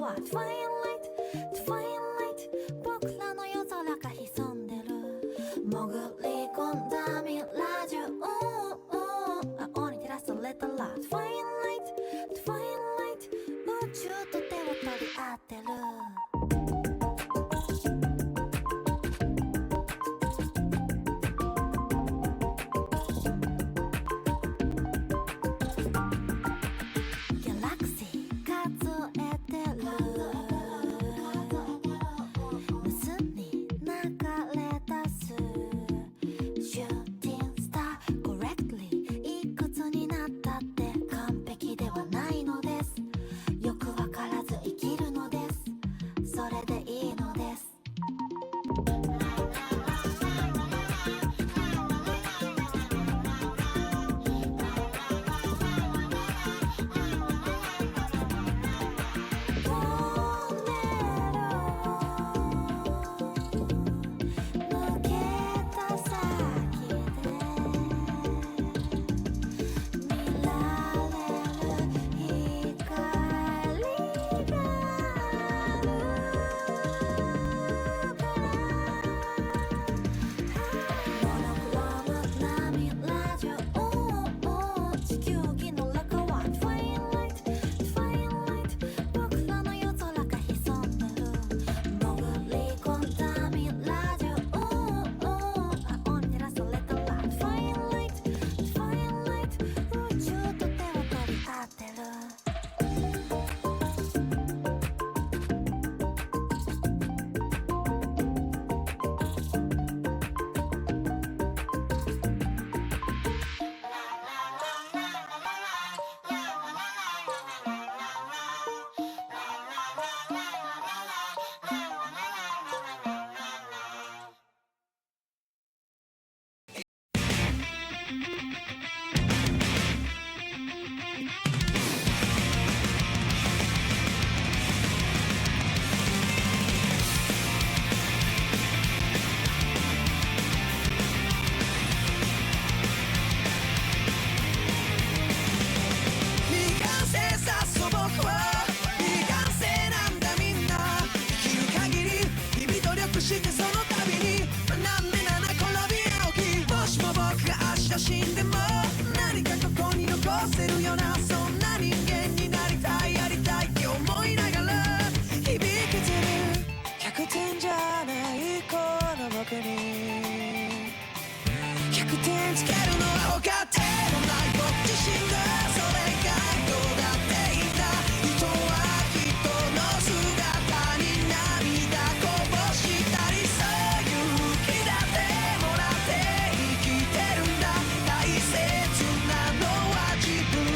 は Twilight Twilight 僕らの夜空が潜んでる潜り込んだ未来中青に照らされたら Twilight Twilight 宇宙と手を取り合ってる大切なのは自分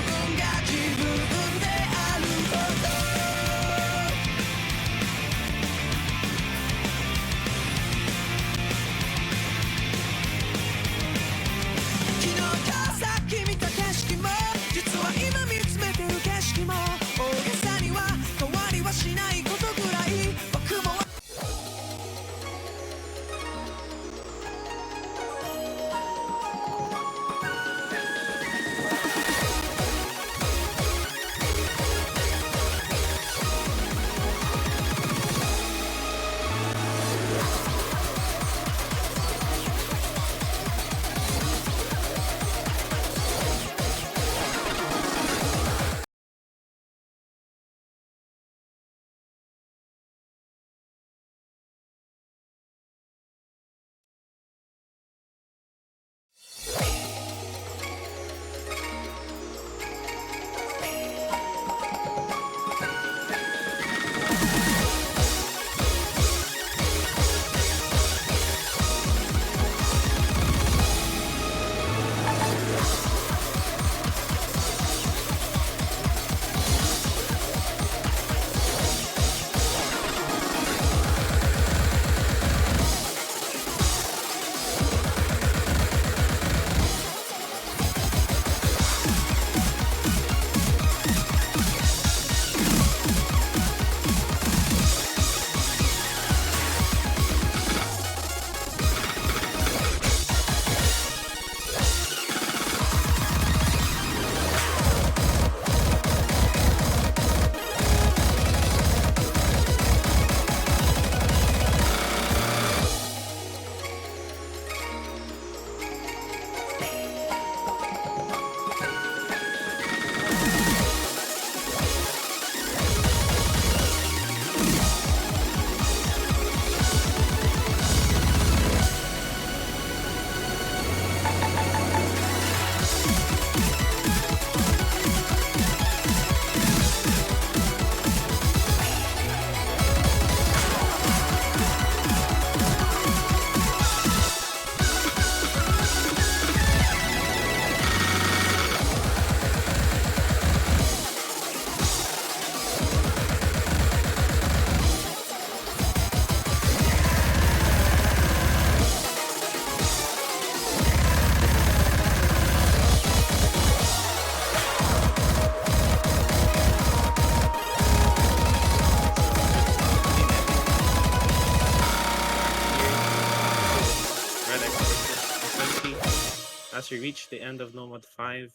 as we reach the end of Nomad 5,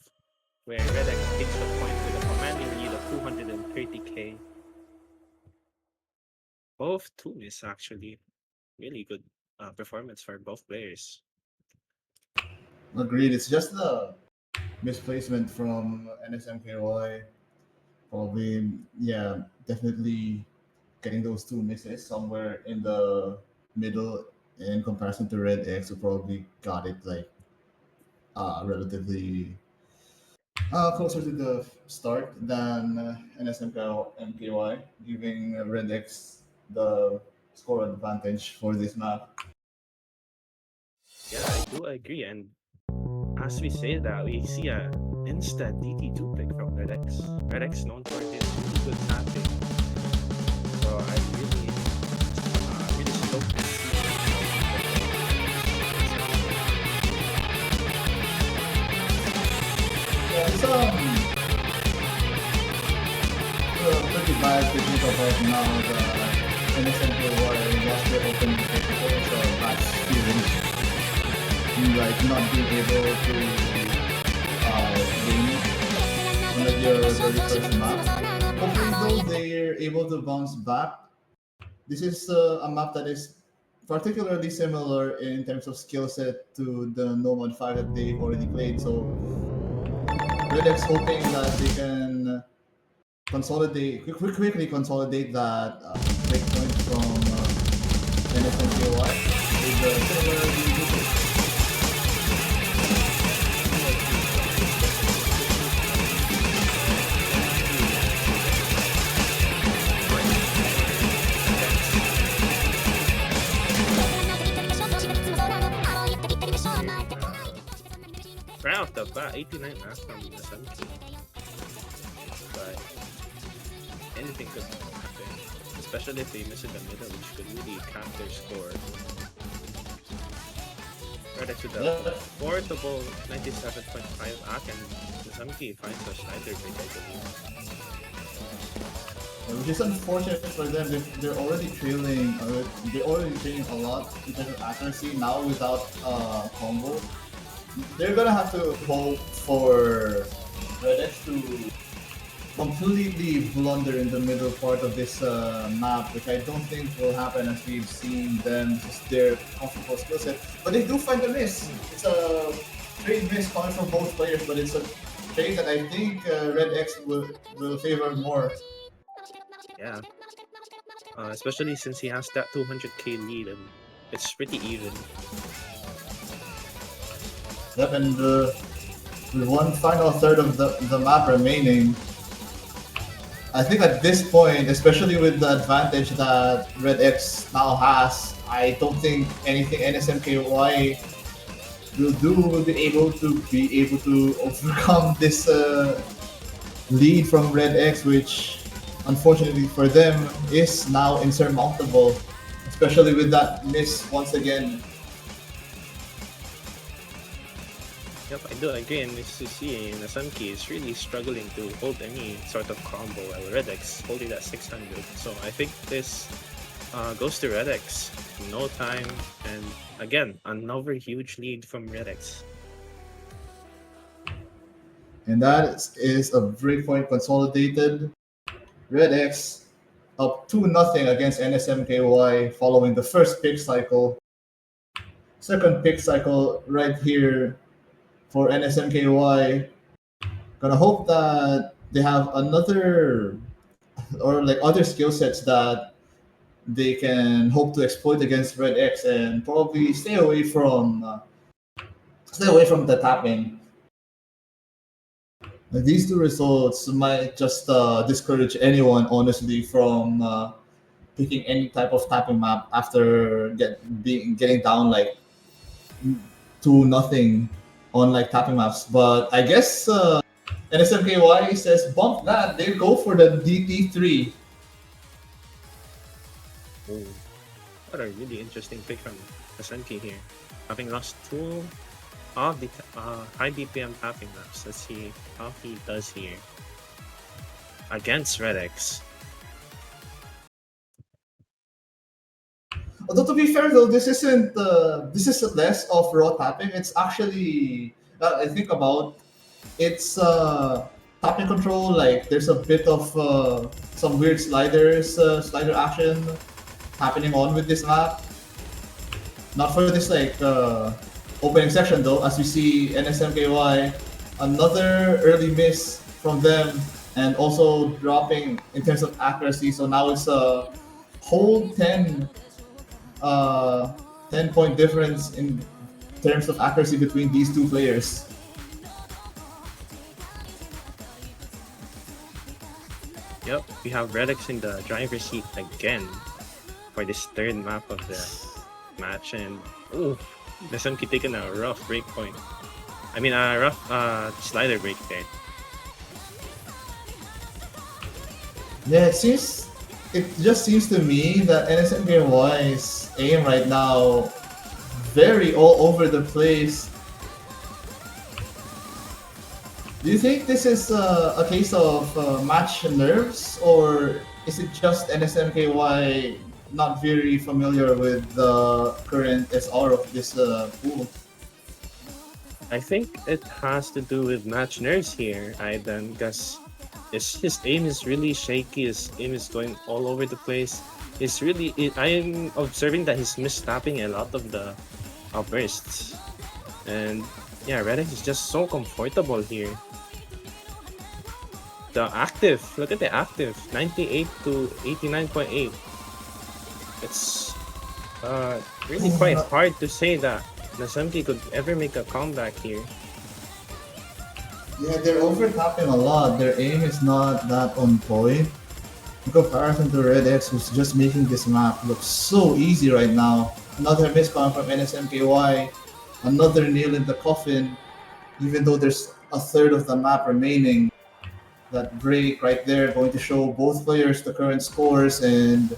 where RedEX takes the point with a commanding lead of 230k. Both teams actually really good performance for both players. Agreed. It's just the misplacement from nsmky. Probably, yeah, definitely getting those two misses somewhere in the middle in comparison to Red X, who probably got it like relatively closer to the start than NSMKY, giving Red X the score advantage for this map. Yeah, I do agree. And as we say that, we see a instant DT2 pick from RedEX. RedEX known for his really good tapping. So I really stoked to see Yeah, it's pretty bad to think about now that NSMKY lost their opening pick because of bad feelings, like not being able to win on like your very first map. Hopefully, though, they're able to bounce back. This is a map that is particularly similar in terms of skill set to the Nomad 5 that they've already played. So, RedX hoping that they can quickly consolidate that breakpoint from NSNKY with the similar. right off the bat, 89 mass from nsmky. But anything could happen, especially if they miss in the middle, which could really cap their score. RedEX with a portable 97.5 AK, and nsmky finds a Schneider pick, I believe. Which is unfortunate for them. They're already trailing. They're already trailing a lot in terms of accuracy. Now without combo, they're gonna have to hope for RedX to completely blunder in the middle part of this map, which I don't think will happen as we've seen them just their comfortable skill set. But they do find a miss. It's a trade miss coming from both players, but it's a trade that I think RedX will favor more. Yeah, especially since he has that 200k lead and it's pretty even. Yep, and with one final third of the map remaining, I think at this point, especially with the advantage that RedX now has, I don't think anything NSMKY will be able to overcome this lead from RedX, which unfortunately for them is now insurmountable, especially with that miss once again. Yep, I do agree, and this is seeing nsmky is really struggling to hold any sort of combo, while RedX holding that 600. So I think this goes to RedX in no time, and again, another huge lead from RedX. And that is a breakpoint consolidated. RedX up 2-0 against NSMKY following the first pick cycle. Second pick cycle right here for NSMKY. Gonna hope that they have another or like other skill sets that they can hope to exploit against RedX and probably stay away from the tapping. These two results might just discourage anyone, honestly, from picking any type of tapping map after getting down like 2-0 on like tapping maps. But I guess NSMKY says bump that. They go for the DT3. Oh, what a really interesting pick from nsmky here. Having lost two of the high BPM tapping maps, let's see how he does here against RedX. Although to be fair though, this is less of raw tapping. It's actually that I think about, it's tapping control. Like there's a bit of some weird slider action happening on with this map. Not for this like opening section though, as we see nsmky, another early miss from them, and also dropping in terms of accuracy. So now it's a whole 10 point difference in terms of accuracy between these two players. Yep, we have RedEX in the driver's seat again for this third map of the match, and nsmky taking a rough break point. I mean, a rough slider break there. Yeah, it just seems to me that nsmky's aim right now very all over the place. Do you think this is a case of match nerves, or is it just nsmky not very familiar with the current SR of this pool? I think it has to do with match nerves here, Aidan, because his aim is really shaky. His aim is going all over the place. I'm observing that he's mistapping a lot of the bursts. And yeah, RedEX is just so comfortable here. The active, look at the active, 98 to 89.8. It's really quite hard to say that nsmky could ever make a comeback here. Yeah, they're overtapping a lot. Their aim is not that on point in comparison to RedEX, who's just making this map look so easy right now. Another miscon from nsmky, another nail in the coffin, even though there's a third of the map remaining. That break right there going to show both players the current scores, and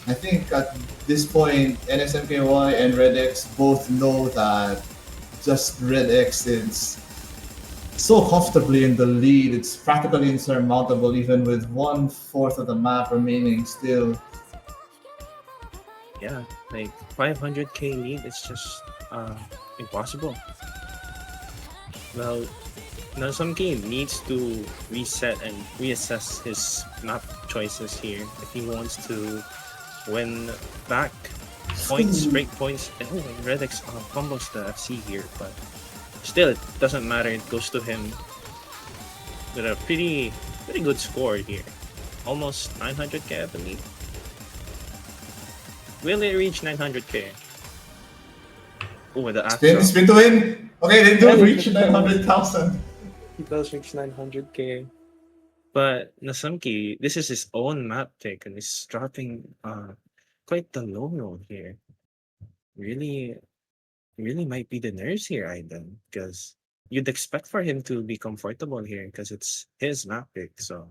I think at this point nsmky and RedEX both know that just RedEX is so comfortably in the lead. It's practically insurmountable even with 1/4 of the map remaining still. Yeah, like 500k lead is just impossible. Well, nsmky needs to reset and reassess his map choices here if he wants to win back points, break points. Oh, RedEX fumbles the FC here, but still, it doesn't matter. It goes to him with a pretty good score here. Almost 900k, I believe. Will it reach 900k? Oh, the Spin to win. Okay, they do reach 900,000. He does reach 900k. But nsmky, this is his own map pick, and he's dropping quite the low roll here. Really might be the nerves here, Aidan, because you'd expect for him to be comfortable here because it's his map pick. So,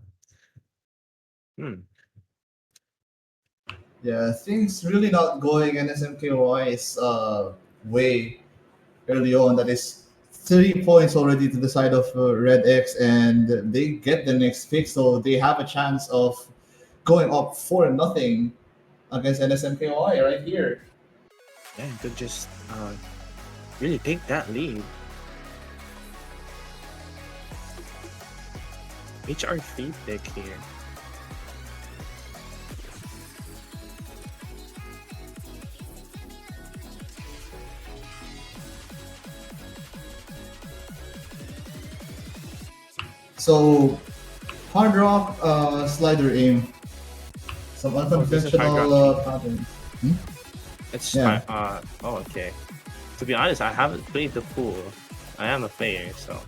Yeah, things really not going nsmky's way early on. That is 3 points already to the side of RedEX, and they get the next pick, so they have a chance of going up 4-0 against nsmky right here. yeah, you could just really take that lead. HR3 pick here. So, hard rock slider aim. Some this is hard unconventional rock. patterns. It's Yeah. okay. To be honest, I haven't played the pool. I am a player, so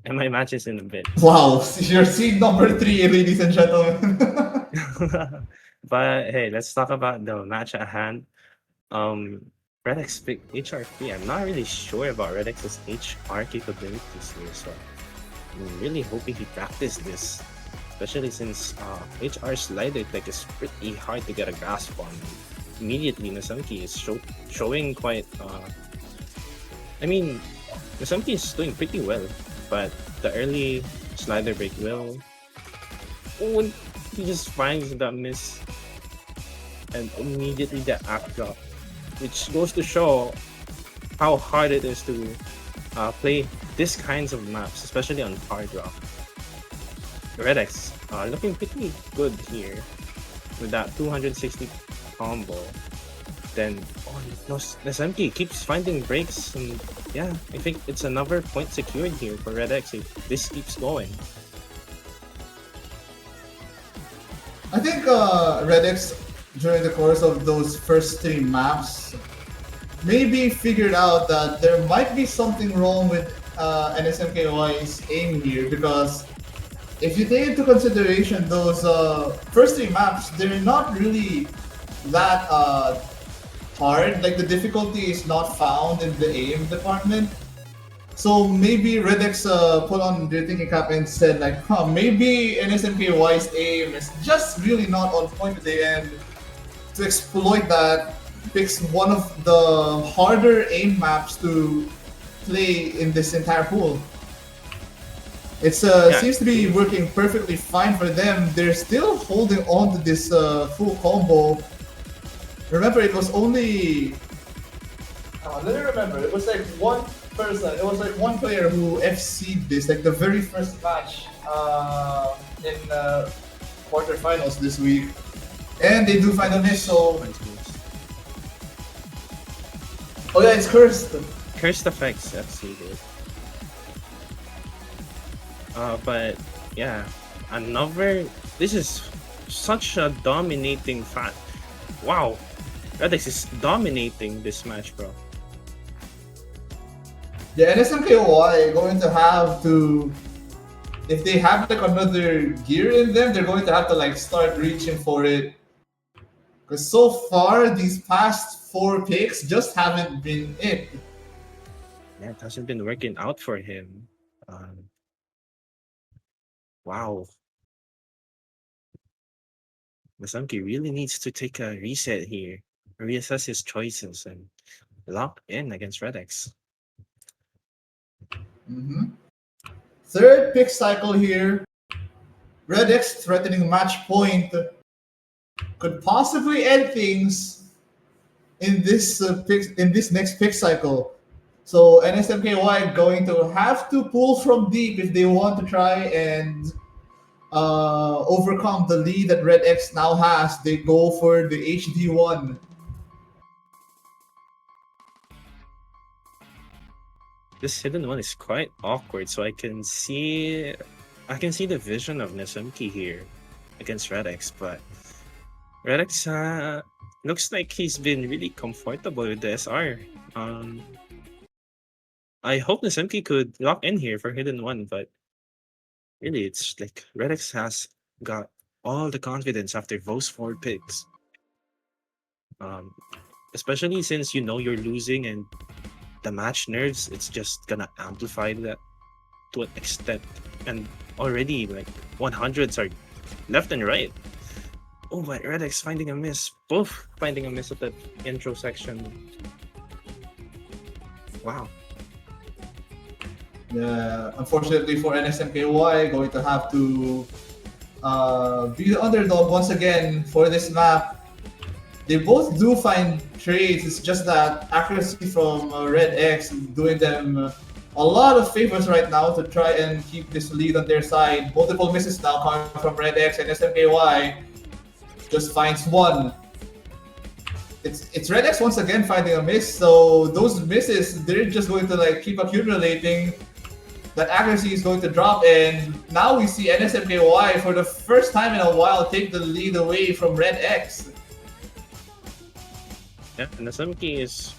and my match is in a bit. Wow, you're seed number 3, ladies and gentlemen. But hey, let's talk about the match at hand. RedEX picked HR3. I'm not really sure about RedEx's HR capabilities here, so I'm really hoping he practiced this, especially since HR slider tech is pretty hard to get a grasp on. Immediately, nsmky is showing quite. I mean, nsmky is doing pretty well, but the early slider break will. Oh, he just finds that miss, and immediately the app drop, which goes to show how hard it is to play these kinds of maps, especially on hard rock, RedEX looking pretty good here with that 260 combo. Then nsmky keeps finding breaks, and yeah, I think it's another point secured here for RedEX if this keeps going. I think RedEX during the course of those first 3 maps maybe figured out that there might be something wrong with nsmky's aim here, because if you take into consideration those first 3 maps, they're not really that hard. Like, the difficulty is not found in the aim department. So maybe RedEX put on their thinking cap and said like, maybe nsmky's aim is just really not on point today, and to exploit that, picks one of the harder aim maps to play in this entire pool. It seems to be working perfectly fine for them. They're still holding on to this full combo. Remember, it was only... let me remember, it was like one person, it was like one player who FC'd this, like the very first match in quarterfinals this week. And they do find a miss, so... Oh yeah, it's cursed! Cursed effects FC did. But yeah, this is such a dominating fact. Wow, RedEX is dominating this match, bro. Yeah, nsmky going to have to, if they have like another gear in them, they're going to have to like start reaching for it. Because so far, these past 4 picks just haven't been it. Yeah, it hasn't been working out for him. Wow. nsmky really needs to take a reset here, reassess his choices, and lock in against RedEX. Third pick cycle here. RedEX threatening match point could possibly end things in this next pick cycle. So nsmky going to have to pull from deep if they want to try and overcome the lead that RedEX now has. They go for the HD1. This hidden one is quite awkward, so I can see the vision of nsmky here against RedEX, but RedEX looks like he's been really comfortable with the SR. I hope nsmky could lock in here for hidden one, but really it's like RedEX has got all the confidence after those 4 picks. Especially since you know you're losing and the match nerves, it's just gonna amplify that to an extent. And already like 100s are left and right. Oh, but RedEX finding a miss. Both finding a miss at the intro section. Wow. Yeah, unfortunately for nsmky, going to have to be the underdog once again for this map. They both do find trades, it's just that accuracy from RedEX doing them a lot of favors right now to try and keep this lead on their side. Multiple misses now coming from RedEX, and nsmky just finds one. It's RedEX once again finding a miss, so those misses, they're just going to like keep accumulating. That accuracy is going to drop, and now we see nsmky for the first time in a while take the lead away from RedEX. Yeah, nsmky is,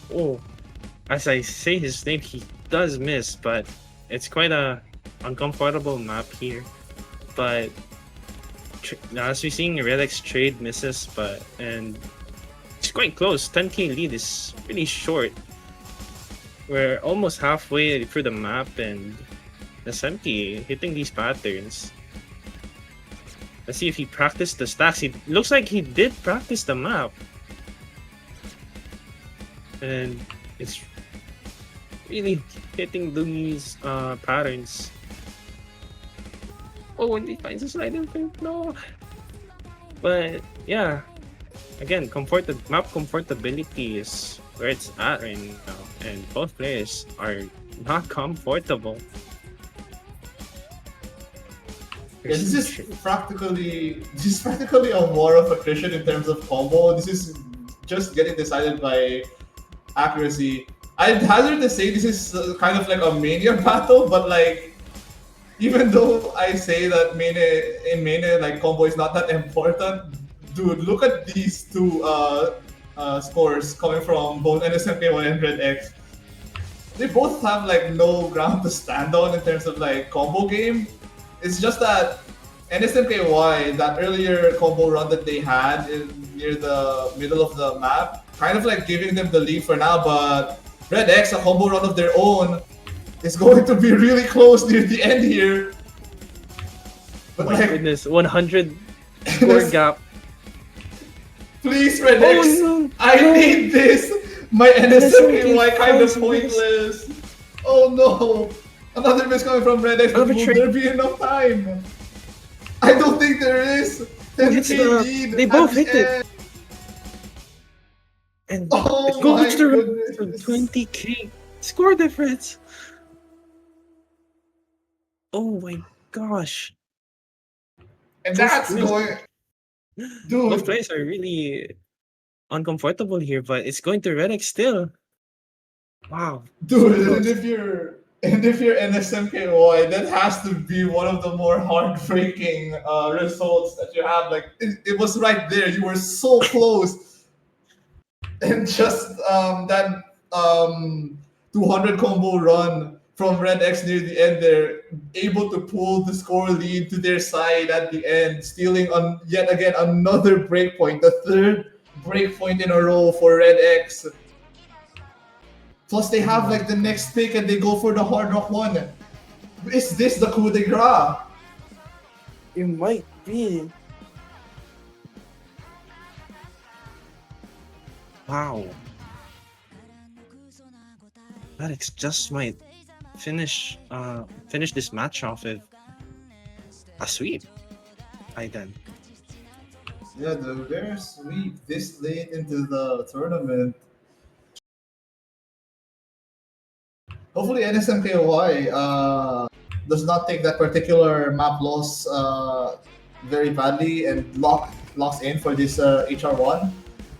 as I say his name, he does miss, but it's quite a uncomfortable map here. But as we're seeing, RedEX trade misses, and it's quite close. 10k lead is really short. We're almost halfway through the map, and nsmky hitting these patterns. Let's see if he practiced the stacks. It looks like he did practice the map. And it's really hitting these patterns. Oh, when he finds a sliding pink, no. But yeah, again, map comfortability is where it's at right now, and both players are not comfortable. Yeah, this is practically a war of attrition in terms of combo. This is just getting decided by accuracy. I'd hazard to say this is kind of like a mania battle, but like even though I say that mania like combo is not that important, dude, look at these two scores coming from both nsmky and RedEX. They both have like no ground to stand on in terms of like combo game. It's just that nsmky, that earlier combo run that they had near the middle of the map, kind of like giving them the lead for now, but RedEX, a combo run of their own, is going to be really close near the end here. But oh my goodness, 100 score gap. Please, RedEX, no, I need this. My nsmky kind of pointless. Oh no, another miss coming from RedEX, but will there be enough time? I don't think there is. 10k lead. They both hit it. And Oh it goes to goodness. 20k score difference. Oh my gosh. And that's Those going... Both Dude, players are really uncomfortable here, but it's going to RedEX still. Wow. dude, So and close. if you're nsmky, that has to be one of the more heartbreaking results that you have. Like it was right there. You were so close, and just that 200 combo run from RedEX near the end there, able to pull the score lead to their side at the end, stealing on yet again another breakpoint, the third breakpoint in a row for RedEX. Plus, they have like the next pick and they go for the Hard Rock one. Is this the coup de grace? It might be. Wow. RedEX just might finish this match off with a sweep. Then. Yeah, the rare sweep this late into the tournament. Hopefully, nsmky does not take that particular map loss very badly and locks in for this HR1.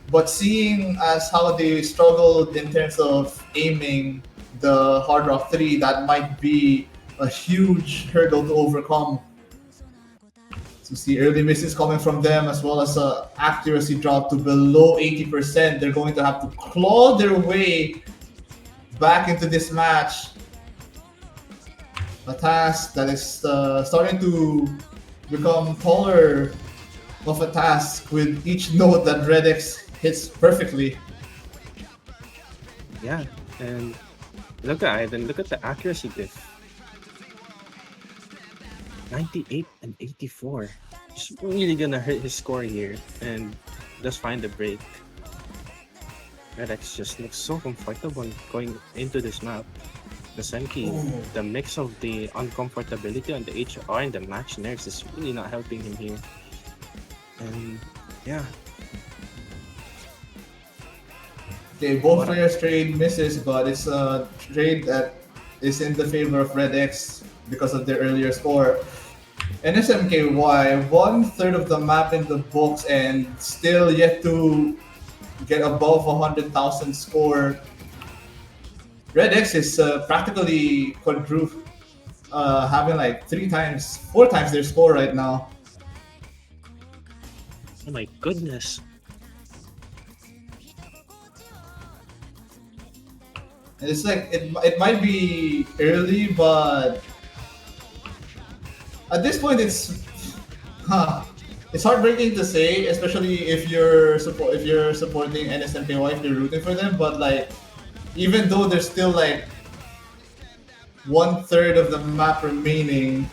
But seeing as how they struggled in terms of aiming the Hard Rock 3, that might be a huge hurdle to overcome. So see early misses coming from them as well as accuracy drop to below 80%. They're going to have to claw their way back into this match. A task that is starting to become taller of a task with each note that RedEX hits perfectly. Yeah, and look at the accuracy diff. 98 and 84. He's really gonna hurt his score here and just find the break. RedEX just looks so comfortable going into this map. The Senki, the mix of the uncomfortability on the HR and the match nerves is really not helping him here. And yeah. Okay, both players trade misses, but it's a trade that is in the favor of RedEX because of their earlier score. nsmky, 1/3 of the map in the books and still yet to get above 100,000 score. RedEX is practically quadruple, having like 4 times their score right now. Oh my goodness. And it's like it might be early, but at this point it's heartbreaking to say, especially if you're supporting nsmky, if you're rooting for them. But like, even though there's still like 1/3 of the map remaining,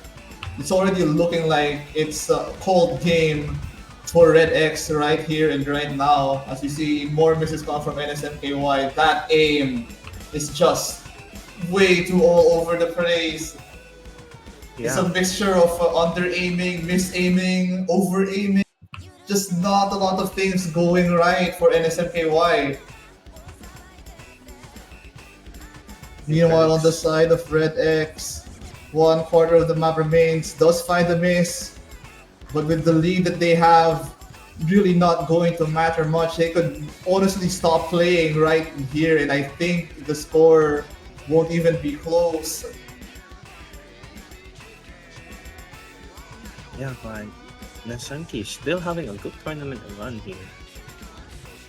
it's already looking like it's a cold game for RedEX right here and right now. As you see more misses come from nsmky, that aim is just way too all over the place. Yeah. It's a mixture of under-aiming, mis-aiming, over-aiming. Just not a lot of things going right for nsmky. Meanwhile, on the RedEX. side of RedEX, 1/4 of the map remains, does find a miss, but with the lead that they have, really not going to matter much. They could honestly stop playing right here, and I think the score won't even be close. Yeah, but nsmky is still having a good tournament run here.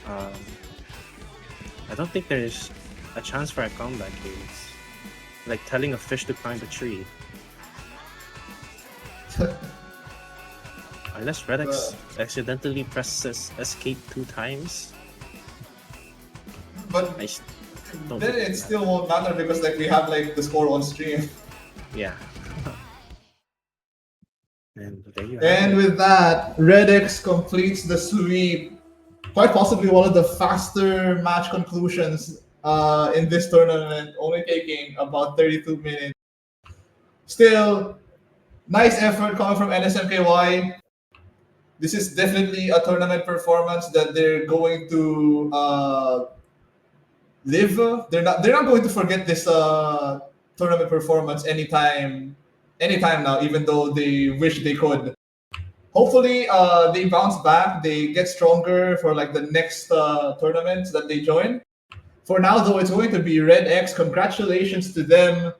I don't think there's a chance for a comeback here. It's like telling a fish to climb a tree. Unless RedEX accidentally presses escape 2 times. But I don't then think it still won't matter because like we have like the score on stream. Yeah. And there you have And it. with that, RedEx completes the sweep. Quite possibly one of the faster match conclusions in this tournament, only taking about 32 minutes. Still, nice effort coming from nsmky. This is definitely a tournament performance that they're going to live. They're not going to forget this tournament performance anytime now, even though they wish they could. Hopefully, they bounce back. They get stronger for like the next tournaments that they join. For now, though, it's going to be RedEX. Congratulations to them.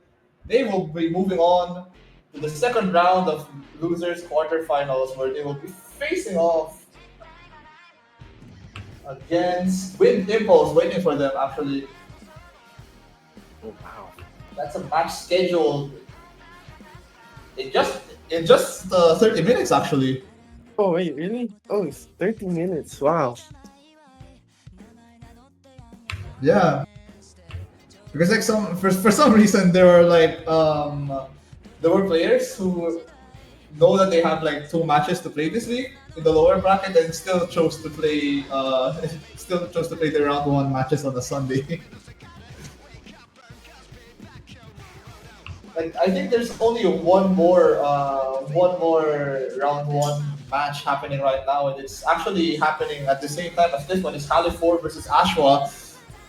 They will be moving on to the second round of losers quarterfinals, where they will be facing off against Wind Impulse, waiting for them. Actually, Oh wow. that's a match scheduled in just 30 minutes. Actually, Oh wait, really? Oh, it's 30 minutes. Wow. yeah. Because like for some reason there were players who know that they have like 2 matches to play this week in the lower bracket and still chose to play the round 1 matches on a Sunday. Like I think there's only one more round 1 match happening right now, and it's actually happening at the same time as this one. It's Califor versus Ashwa.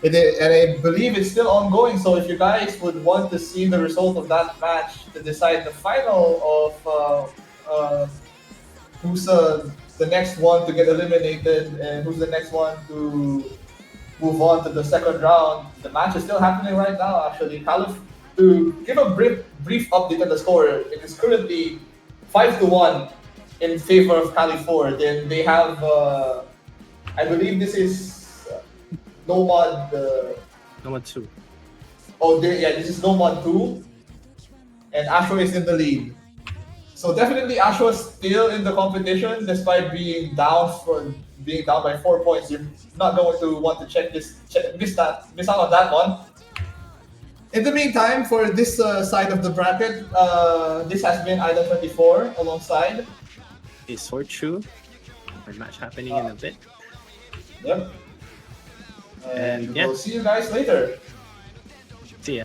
And I believe it's still ongoing. So if you guys would want to see the result of that match to decide the final of who's the next one to get eliminated and who's the next one to move on to the second round, the match is still happening right now. Actually, to give a brief update on the score, it is currently 5-1 in favor of Califor. Then they have, I believe this is Nomad. Number 2. This is Nomad 2, and Ashwa is in the lead. So definitely Ashwa is still in the competition despite being down by 4 points. You're not going to want to miss out on that one. In the meantime, for this side of the bracket, this has been Island 24 alongside. A Sword Shoe. A match happening in a bit. Yep. And yeah. we'll see you guys later. See ya.